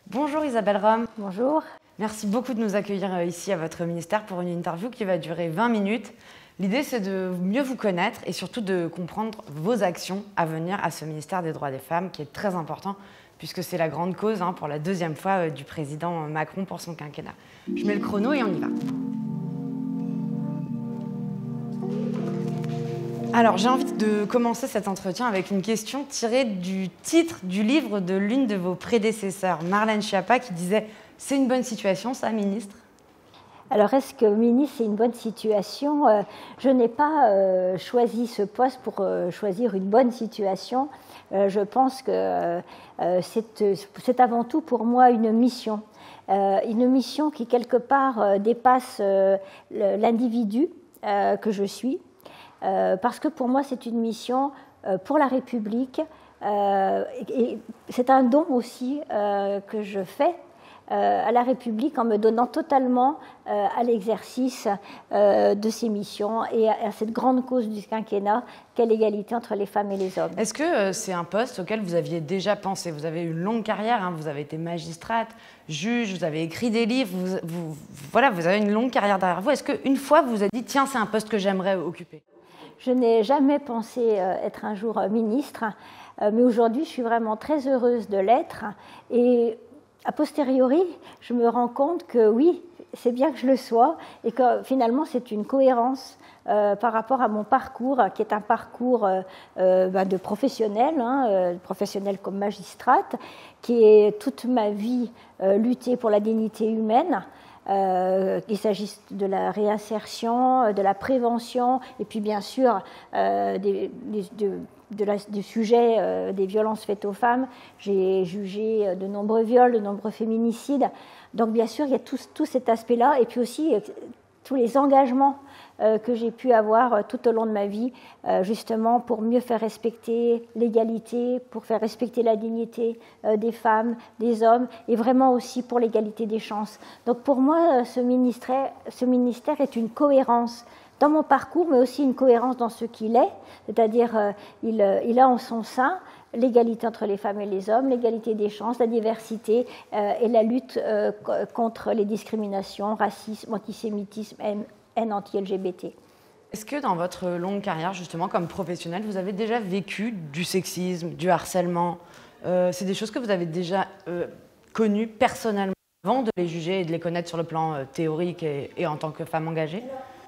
Bonjour Isabelle Rome. Bonjour. Merci beaucoup de nous accueillir ici à votre ministère pour une interview qui va durer 20 minutes. L'idée, c'est de mieux vous connaître et surtout de comprendre vos actions à venir à ce ministère des droits des femmes qui est très important puisque c'est la grande cause pour la deuxième fois du président Macron pour son quinquennat. Je mets le chrono et on y va. Alors, j'ai envie de commencer cet entretien avec une question tirée du titre du livre de l'une de vos prédécesseurs, Marlène Schiappa, qui disait « C'est une bonne situation, ça, ministre ?» Alors, est-ce que ministre, c'est une bonne situation? Je n'ai pas choisi ce poste pour choisir une bonne situation. Je pense que c'est avant tout pour moi une mission qui, quelque part, dépasse l'individu que je suis. Parce que pour moi, c'est une mission pour la République. Et c'est un don aussi que je fais à la République en me donnant totalement à l'exercice de ces missions et à cette grande cause du quinquennat qu'est l'égalité entre les femmes et les hommes. Est-ce que c'est un poste auquel vous aviez déjà pensé? Vous avez eu une longue carrière, vous avez été magistrate, juge, vous avez écrit des livres, vous avez une longue carrière derrière vous. Est-ce qu'une fois vous vous êtes dit « Tiens, c'est un poste que j'aimerais occuper » ? Je n'ai jamais pensé être un jour ministre, mais aujourd'hui, je suis vraiment très heureuse de l'être. Et a posteriori, je me rends compte que oui, c'est bien que je le sois et que finalement, c'est une cohérence par rapport à mon parcours, qui est un parcours de professionnel, professionnel comme magistrate, qui est toute ma vie lutter pour la dignité humaine. Qu'il s'agisse de la réinsertion, de la prévention, et puis bien sûr du sujet des violences faites aux femmes. J'ai jugé de nombreux viols, de nombreux féminicides. Donc bien sûr, il y a tout cet aspect-là, et puis aussi tous les engagements que j'ai pu avoir tout au long de ma vie, justement pour mieux faire respecter l'égalité, pour faire respecter la dignité des femmes, des hommes, et vraiment aussi pour l'égalité des chances. Donc pour moi, ce ministère est une cohérence dans mon parcours, mais aussi une cohérence dans ce qu'il est, c'est-à-dire il a en son sein l'égalité entre les femmes et les hommes, l'égalité des chances, la diversité et la lutte contre les discriminations, racisme, antisémitisme, haine anti-LGBT. Est-ce que dans votre longue carrière, justement, comme professionnelle, vous avez déjà vécu du sexisme, du harcèlement? C'est des choses que vous avez déjà connues personnellement avant de les juger et de les connaître sur le plan théorique et en tant que femme engagée?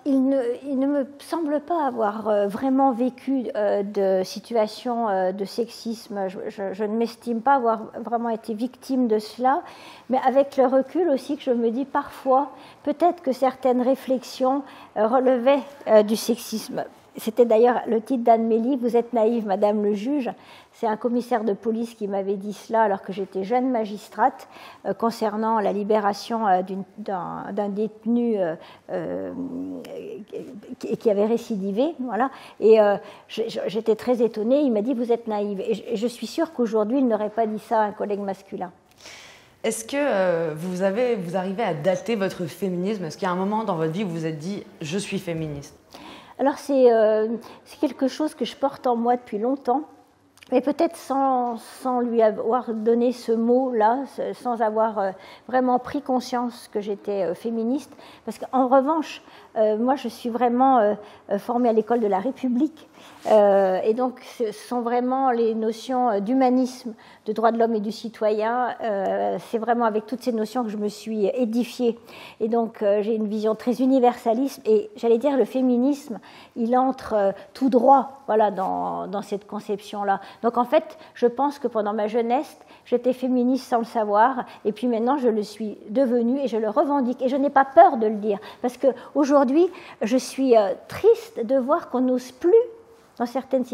Il ne me semble pas avoir vraiment vécu de situation de sexisme. Je ne m'estime pas avoir vraiment été victime de cela, mais avec le recul aussi que je me dis parfois, peut-être que certaines réflexions relevaient du sexisme. C'était d'ailleurs le titre d'Anne-Mélie, « Vous êtes naïve, Madame le juge ». C'est un commissaire de police qui m'avait dit cela alors que j'étais jeune magistrate concernant la libération d'un détenu qui avait récidivé. Voilà. Et j'étais très étonnée. Il m'a dit « Vous êtes naïve ». Et je suis sûre qu'aujourd'hui, il n'aurait pas dit ça à un collègue masculin. Est-ce que vous arrivez à dater votre féminisme? Est-ce qu'il y a un moment dans votre vie où vous vous êtes dit « Je suis féministe » ? Alors c'est quelque chose que je porte en moi depuis longtemps, mais peut-être sans lui avoir donné ce mot-là, sans avoir vraiment pris conscience que j'étais féministe. Parce qu'en revanche, moi je suis vraiment formée à l'école de la République, et donc ce sont vraiment les notions d'humanisme, de droits de l'homme et du citoyen. C'est vraiment avec toutes ces notions que je me suis édifiée. Et donc j'ai une vision très universaliste, et j'allais dire le féminisme, il entre tout droit, voilà, dans cette conception-là. Donc en fait, je pense que pendant ma jeunesse, j'étais féministe sans le savoir, et puis maintenant je le suis devenue et je le revendique. Et je n'ai pas peur de le dire, parce qu'aujourd'hui, je suis triste de voir qu'on n'ose plus, dans certaines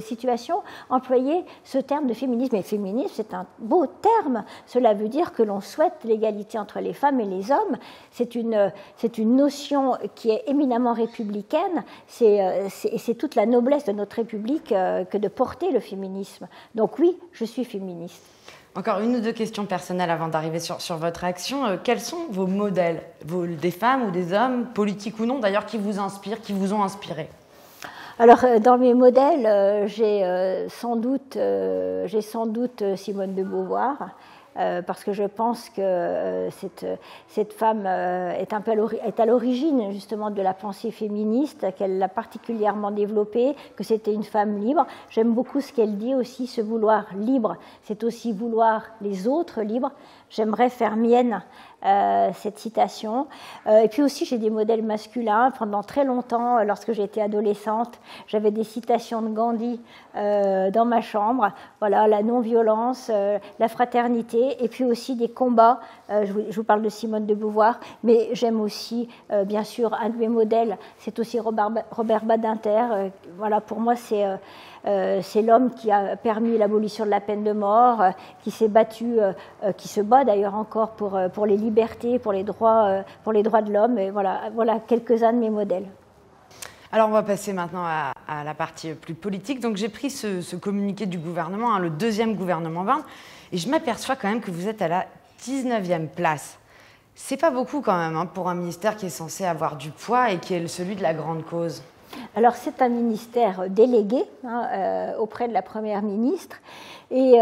situations, employer ce terme de féminisme. Et féminisme, c'est un beau terme. Cela veut dire que l'on souhaite l'égalité entre les femmes et les hommes. C'est une notion qui est éminemment républicaine. C'est toute la noblesse de notre République que de porter le féminisme. Donc oui, je suis féministe. Encore une ou deux questions personnelles avant d'arriver sur votre action. Quels sont vos modèles, des femmes ou des hommes, politiques ou non d'ailleurs, qui vous inspirent, qui vous ont inspiré? Alors, dans mes modèles, j'ai sans doute Simone de Beauvoir, parce que je pense que cette femme est à l'origine justement de la pensée féministe, qu'elle l'a particulièrement développée, que c'était une femme libre. J'aime beaucoup ce qu'elle dit aussi, ce vouloir libre, c'est aussi vouloir les autres libres. J'aimerais faire mienne cette citation. Et puis aussi, j'ai des modèles masculins. Pendant très longtemps, lorsque j'étais adolescente, j'avais des citations de Gandhi dans ma chambre. Voilà, la non-violence, la fraternité, et puis aussi des combats. Je vous parle de Simone de Beauvoir, mais j'aime aussi, bien sûr, un de mes modèles, c'est aussi Robert Badinter. Voilà, pour moi, c'est l'homme qui a permis l'abolition de la peine de mort, qui s'est battu, qui se bat d'ailleurs encore pour les libertés, pour les droits de l'homme. Et voilà quelques-uns de mes modèles. Alors on va passer maintenant à la partie plus politique. Donc j'ai pris ce communiqué du gouvernement, le deuxième gouvernement Borne, et je m'aperçois quand même que vous êtes à la 19e place. C'est pas beaucoup quand même pour un ministère qui est censé avoir du poids et qui est celui de la grande cause. Alors c'est un ministère délégué auprès de la Première ministre et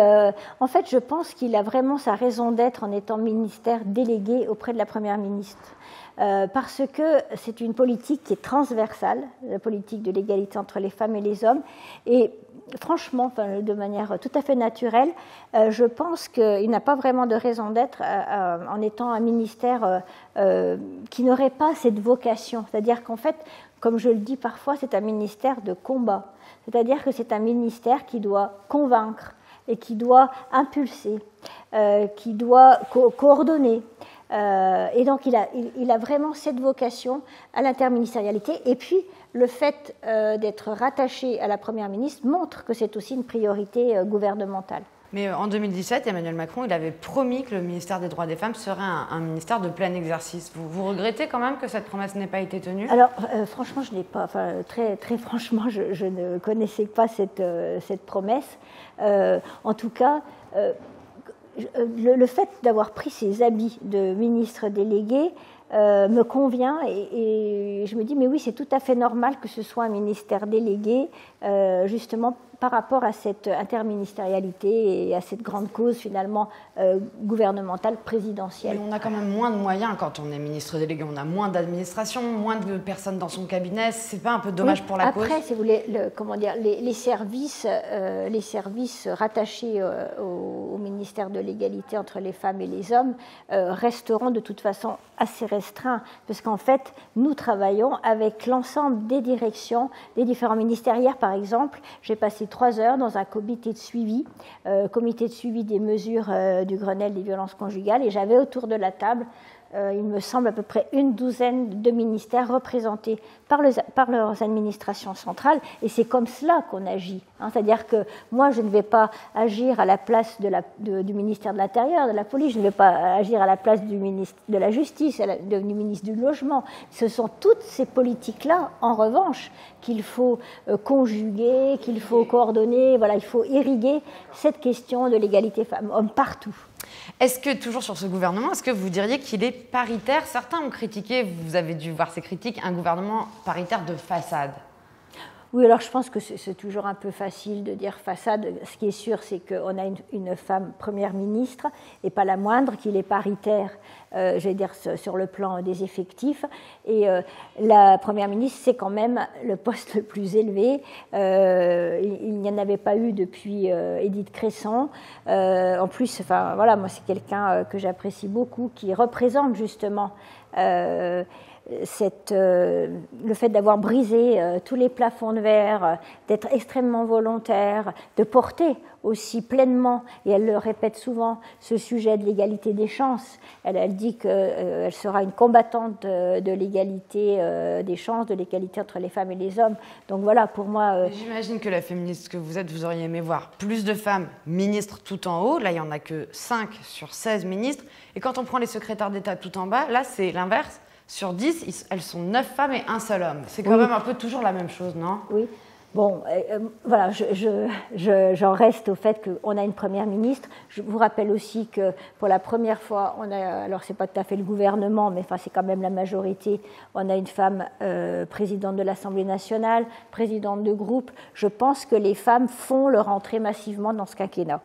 en fait je pense qu'il a vraiment sa raison d'être en étant ministère délégué auprès de la Première ministre. Parce que c'est une politique qui est transversale, la politique de l'égalité entre les femmes et les hommes, et franchement, de manière tout à fait naturelle, je pense qu'il n'a pas vraiment de raison d'être en étant un ministère qui n'aurait pas cette vocation. C'est-à-dire qu'en fait, comme je le dis parfois, c'est un ministère de combat. C'est-à-dire que c'est un ministère qui doit convaincre et qui doit impulser, qui doit coordonner. Et donc il a vraiment cette vocation à l'interministérialité. Et puis le fait d'être rattaché à la Première ministre montre que c'est aussi une priorité gouvernementale. Mais en 2017, Emmanuel Macron, il avait promis que le ministère des droits des femmes serait un ministère de plein exercice. Vous regrettez quand même que cette promesse n'ait pas été tenue ? Alors, franchement, je n'ai pas, très franchement, je ne connaissais pas cette promesse. En tout cas, le fait d'avoir pris ces habits de ministre délégué me convient et je me dis, mais oui, c'est tout à fait normal que ce soit un ministère délégué, justement par rapport à cette interministérialité et à cette grande cause finalement gouvernementale, présidentielle. Mais on a quand même moins de moyens quand on est ministre délégué, on a moins d'administration, moins de personnes dans son cabinet, c'est pas un peu dommage pour la cause ? Après, si vous voulez, les services rattachés au ministère de l'égalité entre les femmes et les hommes resteront de toute façon assez restreints, parce qu'en fait, nous travaillons avec l'ensemble des directions, des différents ministères. Hier, par exemple, j'ai passé 3 heures dans un comité de suivi des mesures du Grenelle des violences conjugales, et j'avais autour de la table, il me semble, à peu près une douzaine de ministères représentés par leurs administrations centrales, et c'est comme cela qu'on agit. C'est-à-dire que moi, je ne vais pas agir à la place du ministère de l'Intérieur, de la police, je ne vais pas agir à la place du ministre de la Justice, du ministre du Logement. Ce sont toutes ces politiques-là, en revanche, qu'il faut conjuguer, qu'il faut coordonner, voilà, il faut irriguer cette question de l'égalité femmes-hommes partout. Est-ce que, toujours sur ce gouvernement, est-ce que vous diriez qu'il est paritaire ? Certains ont critiqué, vous avez dû voir ces critiques, un gouvernement paritaire de façade. Oui, alors je pense que c'est toujours un peu facile de dire façade. Ce qui est sûr, c'est qu'on a une femme première ministre, et pas la moindre, qu'il est paritaire, je vais dire, sur le plan des effectifs. Et la première ministre, c'est quand même le poste le plus élevé. Il n'y en avait pas eu depuis Édith Cresson. En plus, voilà, moi, c'est quelqu'un que j'apprécie beaucoup, qui représente justement le fait d'avoir brisé tous les plafonds de verre, d'être extrêmement volontaire, de porter aussi pleinement, et elle le répète souvent, ce sujet de l'égalité des chances. Elle dit qu'elle sera une combattante de l'égalité des chances, de l'égalité entre les femmes et les hommes. Donc voilà, pour moi... J'imagine que la féministe que vous êtes, vous auriez aimé voir plus de femmes ministres tout en haut. Là, il n'y en a que 5 sur 16 ministres. Et quand on prend les secrétaires d'État tout en bas, là, c'est l'inverse. Sur 10, elles sont 9 femmes et un seul homme. C'est quand même un peu toujours la même chose, non ? Oui. Bon, voilà, j'en reste au fait qu'on a une première ministre. Je vous rappelle aussi que pour la première fois, alors c'est pas tout à fait le gouvernement, mais c'est quand même la majorité, on a une femme présidente de l'Assemblée nationale, présidente de groupe. Je pense que les femmes font leur entrée massivement dans ce quinquennat.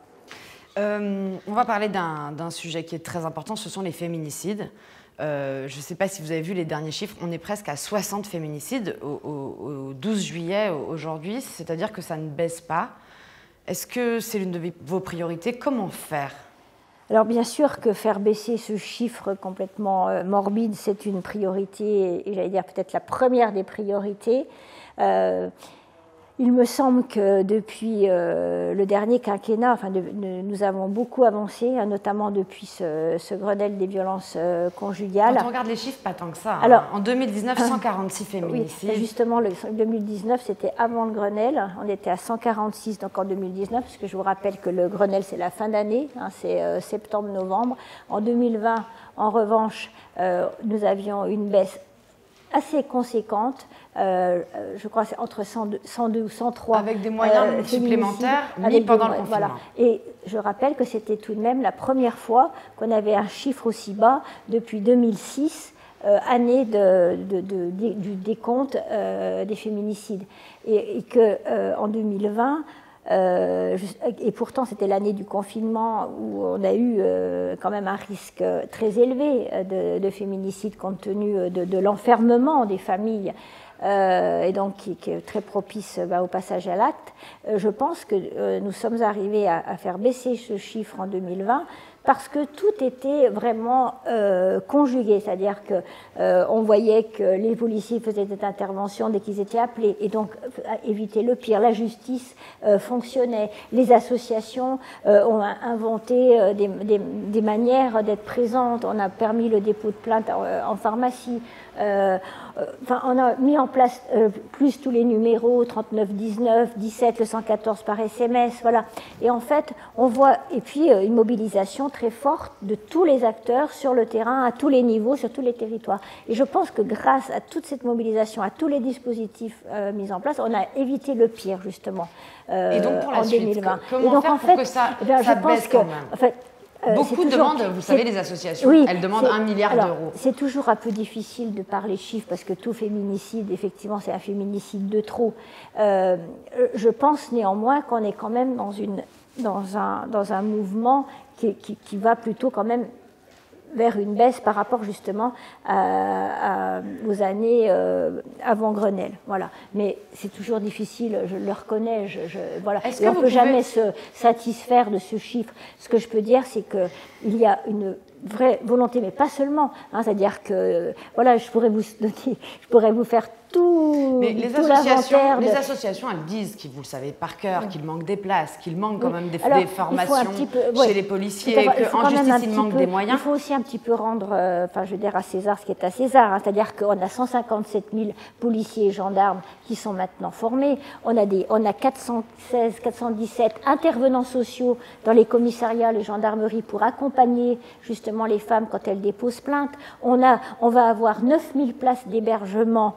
On va parler d'un sujet qui est très important, ce sont les féminicides. Je ne sais pas si vous avez vu les derniers chiffres, on est presque à 60 féminicides au 12 juillet aujourd'hui, c'est-à-dire que ça ne baisse pas. Est-ce que c'est l'une de vos priorités? Comment faire? Alors bien sûr que faire baisser ce chiffre complètement morbide, c'est une priorité, et j'allais dire peut-être la première des priorités. Il me semble que depuis le dernier quinquennat, nous avons beaucoup avancé, notamment depuis ce Grenelle des violences conjugales. Quand on regarde les chiffres, pas tant que ça. Alors, en 2019, 146 féminicides. Oui, justement, 2019, c'était avant le Grenelle. On était à 146 donc en 2019, parce que je vous rappelle que le Grenelle, c'est la fin d'année, c'est septembre-novembre. En 2020, en revanche, nous avions une baisse assez conséquente, je crois que c'est entre 102 ou 103. Avec des moyens supplémentaires mis pendant le confinement. Voilà. Et je rappelle que c'était tout de même la première fois qu'on avait un chiffre aussi bas depuis 2006, année du décompte des féminicides. Et qu'en 2020, et pourtant c'était l'année du confinement où on a eu quand même un risque très élevé de féminicide compte tenu de l'enfermement des familles et donc qui est très propice au passage à l'acte. Je pense que nous sommes arrivés à faire baisser ce chiffre en 2020 parce que tout était vraiment conjugué, c'est-à-dire qu'on voyait que les policiers faisaient des interventions dès qu'ils étaient appelés, et donc éviter le pire. La justice fonctionnait, les associations ont inventé des manières d'être présentes, on a permis le dépôt de plainte en pharmacie, on a mis en place plus tous les numéros 39 19 17, le 114 par SMS, voilà. Et en fait, on voit, et puis une mobilisation très forte de tous les acteurs sur le terrain, à tous les niveaux, sur tous les territoires. Et je pense que grâce à toute cette mobilisation, à tous les dispositifs mis en place, on a évité le pire, justement, et donc pour la en suite, 2020. comment et donc, faire en pour fait, que ça je baisse quand même en fait, beaucoup demandent, vous savez, les associations, oui, elles demandent 1 milliard d'euros. C'est toujours un peu difficile de parler chiffres parce que tout féminicide, effectivement, c'est un féminicide de trop. Je pense néanmoins qu'on est quand même dans un mouvement qui va plutôt quand même vers une baisse par rapport justement aux années avant Grenelle. Voilà. Mais c'est toujours difficile, je le reconnais. Voilà. Et on ne peut jamais se satisfaire de ce chiffre. Ce que je peux dire, c'est qu'il y a une vraie volonté, mais pas seulement. C'est-à-dire que, voilà, je pourrais vous faire tout l'inventaire. Les associations, elles disent, vous le savez par cœur, qu'il manque des places, qu'il manque quand même des formations chez les policiers, qu'en justice, il manque des moyens. Il faut aussi un petit peu rendre, je veux dire, à César ce qui est à César. C'est-à-dire qu'on a 157 000 policiers et gendarmes qui sont maintenant formés. On a 417 intervenants sociaux dans les commissariats, les gendarmeries pour accompagner justement les femmes quand elles déposent plainte. On va avoir 9 000 places d'hébergement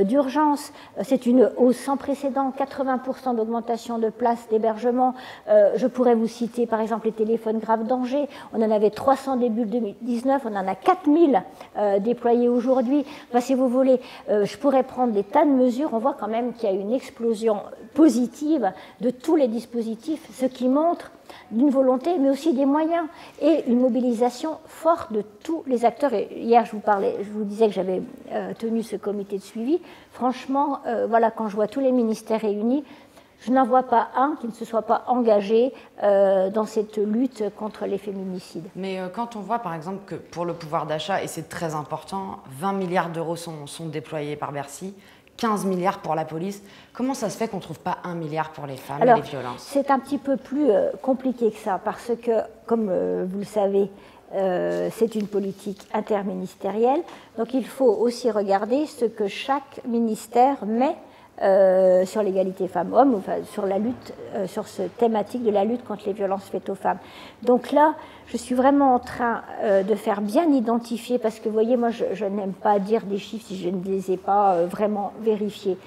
d'urgence. C'est une hausse sans précédent, 80% d'augmentation de places d'hébergement. Je pourrais vous citer par exemple les téléphones grave danger. On en avait 300 début 2019, on en a 4000 déployés aujourd'hui. Enfin, si vous voulez, je pourrais prendre des tas de mesures. On voit quand même qu'il y a une explosion positive de tous les dispositifs, ce qui montre d'une volonté, mais aussi des moyens et une mobilisation forte de tous les acteurs. Et hier, je vous disais que j'avais tenu ce comité de suivi. Franchement, voilà, quand je vois tous les ministères réunis, je n'en vois pas un qui ne se soit pas engagé dans cette lutte contre les féminicides. Mais quand on voit, par exemple, que pour le pouvoir d'achat, et c'est très important, 20 milliards d'euros sont déployés par Bercy, 15 milliards pour la police. Comment ça se fait qu'on ne trouve pas 1 milliard pour les femmes et les violences? C'est un petit peu plus compliqué que ça, parce que, comme vous le savez, c'est une politique interministérielle. Donc il faut aussi regarder ce que chaque ministère met sur l'égalité femmes-hommes, enfin, sur la lutte, sur cette thématique de la lutte contre les violences faites aux femmes. Donc là, je suis vraiment en train de faire bien identifier, parce que vous voyez, moi, je n'aime pas dire des chiffres si je ne les ai pas vraiment vérifiés.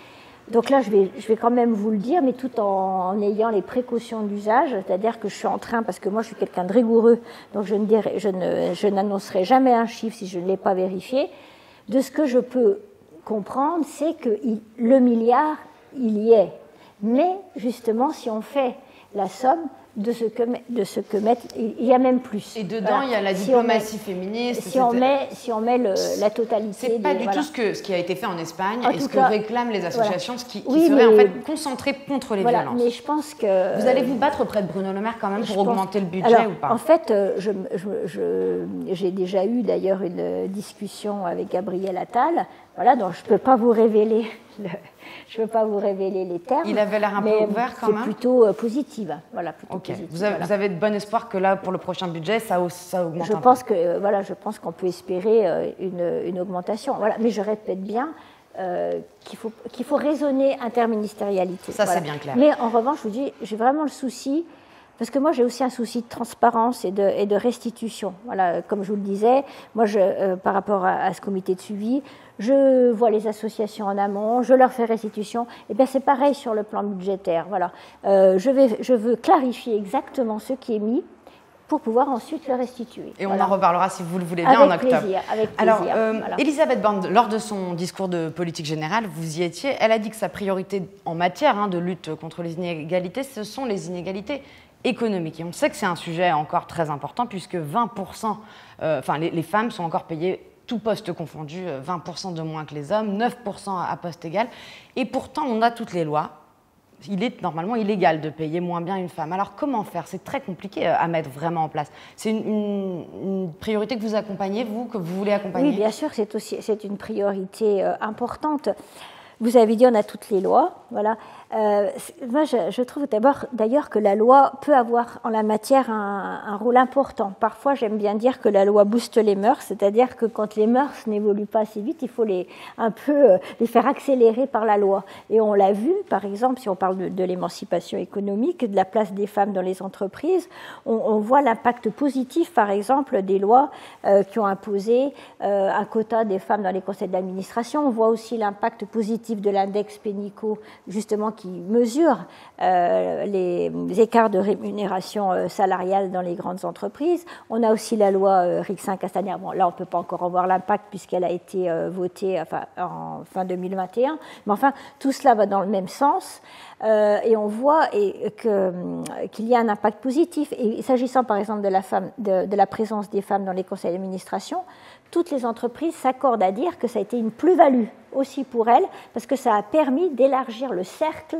Donc là, je vais quand même vous le dire, mais tout en ayant les précautions d'usage, c'est-à-dire que je suis en train, parce que moi, je suis quelqu'un de rigoureux, donc je n'annoncerai jamais un chiffre si je ne l'ai pas vérifié. De ce que je peux comprendre, c'est que le milliard, il y est. Mais justement, si on fait la somme, de ce que mettent. Il y a même plus. Et dedans, il y a la diplomatie féministe. Si on met la totalité. C'est pas du tout ce qui a été fait en Espagne et ce que réclament les associations, ce qui oui, serait en fait concentré contre les violences. Mais je pense que. Vous allez vous battre auprès de Bruno Le Maire quand même pour augmenter le budget ou pas? En fait, j'ai déjà eu d'ailleurs une discussion avec Gabriel Attal. Voilà, donc je ne peux pas vous révéler. Je ne veux pas vous révéler les termes. Il avait l'air un peu ouvert quand même. C'est plutôt positive. Voilà, plutôt positive. Vous avez de bon espoir que là, pour le prochain budget, ça augmente je pense qu'on peut espérer une augmentation. Voilà, mais je répète bien qu'il faut raisonner interministérialité. Ça, c'est bien clair. Mais en revanche, je vous dis, j'ai vraiment le souci. Parce que moi, j'ai aussi un souci de transparence et de restitution. Voilà, comme je vous le disais, moi, par rapport à ce comité de suivi, je vois les associations en amont, je leur fais restitution. Et bien, c'est pareil sur le plan budgétaire. Voilà, je veux clarifier exactement ce qui est mis pour pouvoir ensuite le restituer. Et on en reparlera, si vous le voulez bien, en octobre. Avec plaisir. Alors, Elisabeth Borne, lors de son discours de politique générale, vous y étiez, elle a dit que sa priorité en matière de lutte contre les inégalités, ce sont les inégalités économique. Et on sait que c'est un sujet encore très important puisque 20%, les femmes sont encore payées, tout poste confondu, 20% de moins que les hommes, 9% à poste égal. Et pourtant, on a toutes les lois. Il est normalement illégal de payer moins bien une femme. Alors comment faire? C'est très compliqué à mettre vraiment en place. C'est une priorité que vous accompagnez, vous, que vous voulez accompagner? Oui, bien sûr, c'est une priorité importante. Vous avez dit on a toutes les lois, voilà. Moi, je trouve d'ailleurs que la loi peut avoir en la matière un rôle important. Parfois, j'aime bien dire que la loi booste les mœurs, c'est-à-dire que quand les mœurs n'évoluent pas assez vite, il faut les faire accélérer par la loi. Et on l'a vu, par exemple, si on parle de l'émancipation économique, de la place des femmes dans les entreprises, on voit l'impact positif, par exemple, des lois qui ont imposé un quota des femmes dans les conseils d'administration. On voit aussi l'impact positif de l'index Pénicaud, justement, qui mesure les écarts de rémunération salariale dans les grandes entreprises. On a aussi la loi Rixain-Castaner. Bon, là, on ne peut pas encore en voir l'impact puisqu'elle a été votée en fin 2021. Mais enfin, tout cela va dans le même sens. Et on voit qu'il y a un impact positif. Et s'agissant, par exemple, de la présence des femmes dans les conseils d'administration, toutes les entreprises s'accordent à dire que ça a été une plus-value aussi pour elles, parce que ça a permis d'élargir le cercle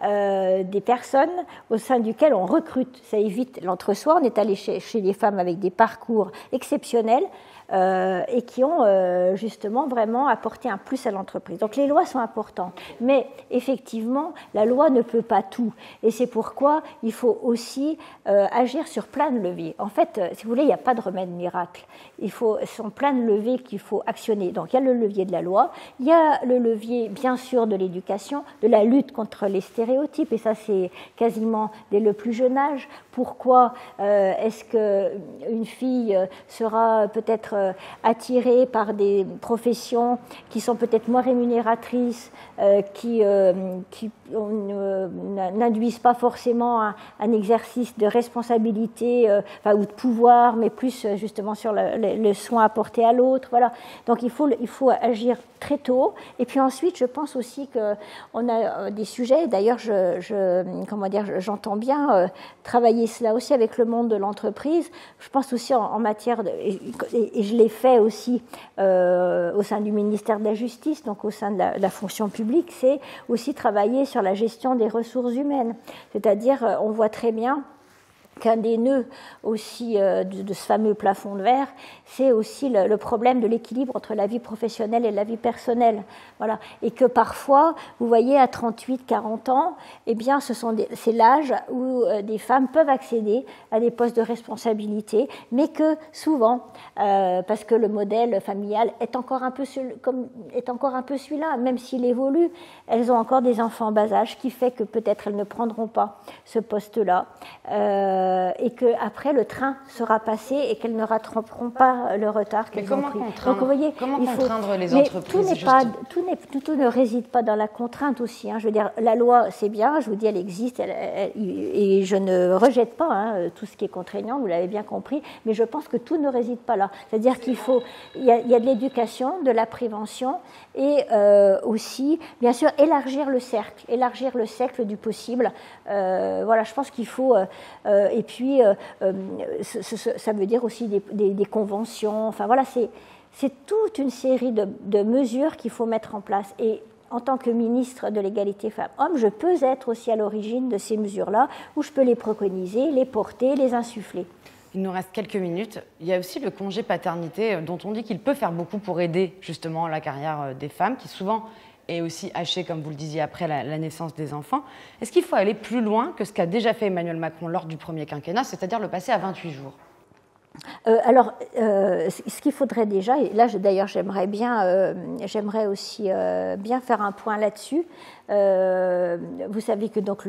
des personnes au sein duquel on recrute. Ça évite l'entre-soi. On est allé chez les femmes avec des parcours exceptionnels et qui ont justement vraiment apporté un plus à l'entreprise. Donc les lois sont importantes, mais effectivement, la loi ne peut pas tout. Et c'est pourquoi il faut aussi agir sur plein de leviers. En fait, si vous voulez, il n'y a pas de remède miracle. Ce sont plein de leviers qu'il faut actionner. Donc il y a le levier de la loi, il y a le levier, bien sûr, de l'éducation, de la lutte contre les stéréotypes, et ça c'est quasiment dès le plus jeune âge. Pourquoi est-ce qu'une fille sera peut-être attirée par des professions qui sont peut-être moins rémunératrices, qui n'induisent pas forcément un exercice de responsabilité ou de pouvoir, mais plus justement sur le soin apporté à l'autre. Voilà. Donc il faut agir très tôt. Et puis ensuite, je pense aussi qu'on a des sujets. D'ailleurs, j'entends bien travailler cela aussi avec le monde de l'entreprise. Je pense aussi en matière et je l'ai fait aussi au sein du ministère de la Justice, donc au sein de la fonction publique, c'est aussi travailler sur la gestion des ressources humaines. C'est-à-dire, on voit très bien qu'un des nœuds aussi de ce fameux plafond de verre, c'est aussi le problème de l'équilibre entre la vie professionnelle et la vie personnelle. Voilà. Et que parfois, vous voyez, à 38, 40 ans, eh bien, c'est l'âge où des femmes peuvent accéder à des postes de responsabilité, mais que souvent, parce que le modèle familial est encore un peu celui-là, même s'il évolue, elles ont encore des enfants en bas âge, qui fait que peut-être elles ne prendront pas ce poste-là. et qu'après le train sera passé et qu'elles ne rattraperont pas le retard qu'elles ont pris. Donc, vous voyez, comment contraindre les entreprises? Tout ne réside pas dans la contrainte aussi. Je veux dire, la loi, c'est bien, je vous dis, elle existe, et je ne rejette pas tout ce qui est contraignant, vous l'avez bien compris, mais je pense que tout ne réside pas là. C'est-à-dire il y a de l'éducation, de la prévention, et aussi, bien sûr, élargir le cercle du possible. Voilà, je pense qu'il faut, et puis ça veut dire aussi des conventions, enfin voilà, c'est toute une série de mesures qu'il faut mettre en place. Et en tant que ministre de l'égalité femmes-hommes, je peux être aussi à l'origine de ces mesures-là, où je peux les préconiser, les porter, les insuffler. Il nous reste quelques minutes. Il y a aussi le congé paternité, dont on dit qu'il peut faire beaucoup pour aider justement la carrière des femmes, qui souvent est aussi hachée, comme vous le disiez, après la naissance des enfants. Est-ce qu'il faut aller plus loin que ce qu'a déjà fait Emmanuel Macron lors du premier quinquennat, c'est-à-dire le passer à 28 jours? Alors, ce qu'il faudrait déjà, et là d'ailleurs j'aimerais aussi bien faire un point là-dessus. Vous savez que donc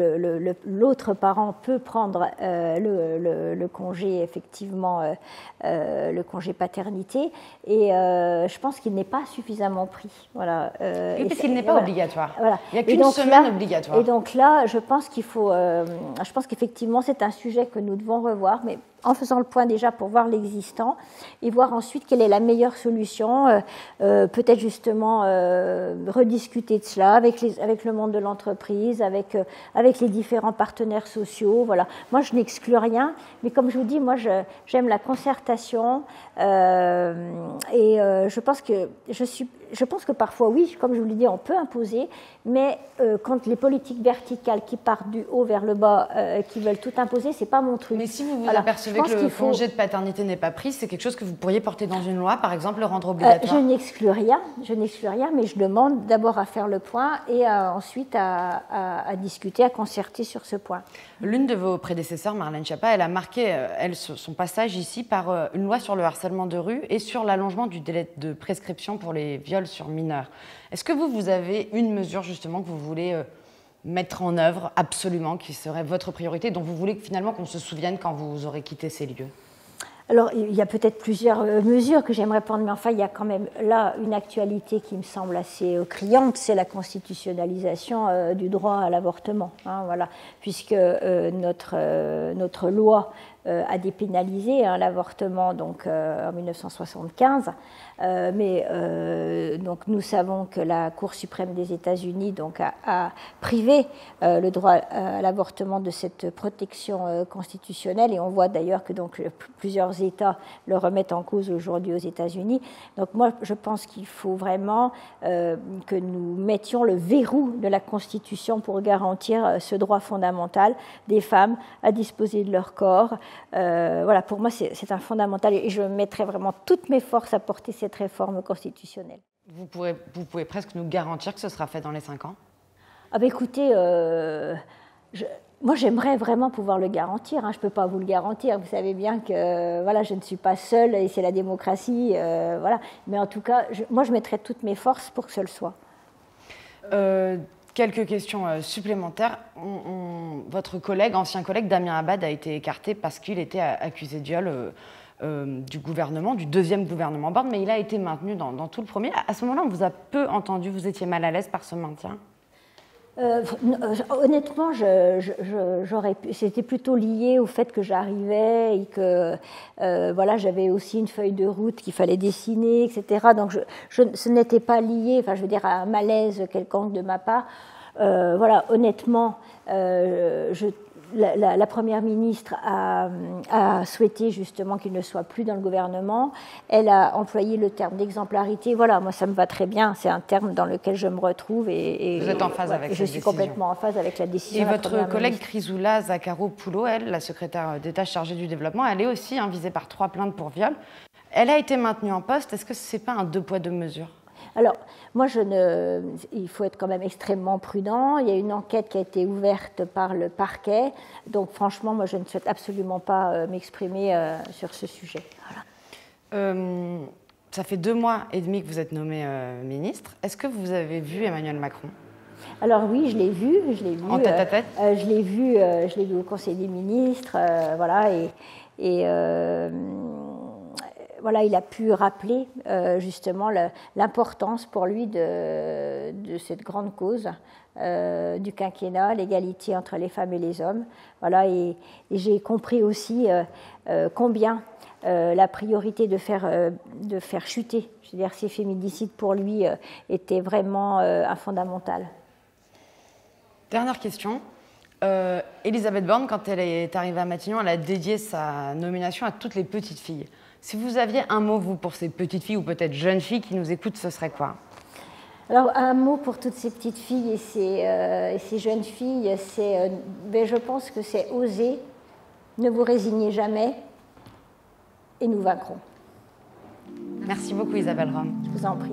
l'autre parent peut prendre le congé, effectivement, le congé paternité, et je pense qu'il n'est pas suffisamment pris. Voilà. Oui, parce qu'il n'est pas obligatoire. Voilà. Il n'y a qu'une semaine obligatoire. Et donc là, je pense qu'effectivement c'est un sujet que nous devons revoir, mais en faisant le point déjà pour voir l'existant et voir ensuite quelle est la meilleure solution, peut-être justement rediscuter de cela avec le monde de l'entreprise, avec les différents partenaires sociaux. Voilà. Moi, je n'exclus rien, mais comme je vous dis, moi, j'aime la concertation et je pense que parfois, oui, comme je vous l'ai dit, on peut imposer, mais quand les politiques verticales qui partent du haut vers le bas, qui veulent tout imposer, c'est pas mon truc. Mais si vous apercevez que le congé de paternité n'est pas pris, c'est quelque chose que vous pourriez porter dans une loi, par exemple, le rendre obligatoire? Je n'exclus rien, mais je demande d'abord à faire le point et ensuite à discuter, à concerter sur ce point. L'une de vos prédécesseurs, Marlène Schiappa, elle a marqué son passage ici par une loi sur le harcèlement de rue et sur l'allongement du délai de prescription pour les viols sur mineurs. Est-ce que vous avez une mesure justement que vous voulez mettre en œuvre absolument, qui serait votre priorité, dont vous voulez finalement qu'on se souvienne quand vous aurez quitté ces lieux? Alors, il y a peut-être plusieurs mesures que j'aimerais prendre, mais enfin, il y a quand même là une actualité qui me semble assez criante, c'est la constitutionnalisation du droit à l'avortement. Voilà, puisque notre loi a dépénalisé l'avortement donc en 1975, mais donc nous savons que la Cour suprême des États-Unis donc a privé le droit à l'avortement de cette protection constitutionnelle, et on voit d'ailleurs que donc plusieurs États le remettent en cause aujourd'hui aux États-Unis. Donc moi je pense qu'il faut vraiment que nous mettions le verrou de la Constitution pour garantir ce droit fondamental des femmes à disposer de leur corps. Voilà, pour moi, c'est un fondamental et je mettrai vraiment toutes mes forces à porter cette réforme constitutionnelle. Vous pouvez presque nous garantir que ce sera fait dans les 5 ans? Ah ben écoutez, moi j'aimerais vraiment pouvoir le garantir. Je ne peux pas vous le garantir. Vous savez bien que voilà, je ne suis pas seule et c'est la démocratie. Voilà. Mais en tout cas, moi je mettrai toutes mes forces pour que ce le soit. Quelques questions supplémentaires. Votre ancien collègue Damien Abad a été écarté parce qu'il était accusé de viol du gouvernement, du deuxième gouvernement Borne, mais il a été maintenu dans tout le premier. À ce moment-là, on vous a peu entendu, vous étiez mal à l'aise par ce maintien? Honnêtement, c'était plutôt lié au fait que j'arrivais et que voilà, j'avais aussi une feuille de route qu'il fallait dessiner, etc. Donc ce n'était pas lié, enfin, je veux dire, à un malaise quelconque de ma part. Voilà, honnêtement, la Première ministre a souhaité justement qu'il ne soit plus dans le gouvernement. Elle a employé le terme d'exemplarité. Voilà, moi ça me va très bien. C'est un terme dans lequel je me retrouve. Et vous êtes en phase avec cette décision? Je suis complètement en phase avec la décision. Et votre collègue Chrysoula Zakharopoulou, elle, la secrétaire d'État chargée du développement, elle est aussi visée par 3 plaintes pour viol. Elle a été maintenue en poste. Est-ce que ce n'est pas un 2 poids 2 mesures? Alors, moi, il faut être quand même extrêmement prudent. Il y a une enquête qui a été ouverte par le parquet. Donc, franchement, moi, je ne souhaite absolument pas m'exprimer sur ce sujet. Voilà. Ça fait 2 mois et demi que vous êtes nommé ministre. Est-ce que vous avez vu Emmanuel Macron? Alors oui, je l'ai vu. En tête à tête je l'ai vu au Conseil des ministres, voilà, et voilà, il a pu rappeler justement l'importance pour lui de cette grande cause du quinquennat, l'égalité entre les femmes et les hommes. Voilà, et j'ai compris aussi combien la priorité de faire chuter, je veux dire, ces féminicides pour lui était vraiment fondamentale. Dernière question. Elisabeth Borne, quand elle est arrivée à Matignon, elle a dédié sa nomination à toutes les petites filles. Si vous aviez un mot, vous, pour ces petites filles ou peut-être jeunes filles qui nous écoutent, ce serait quoi? Alors, un mot pour toutes ces petites filles et ces jeunes filles, je pense que c'est oser, ne vous résignez jamais et nous vaincrons. Merci beaucoup Isabelle Rome. Je vous en prie.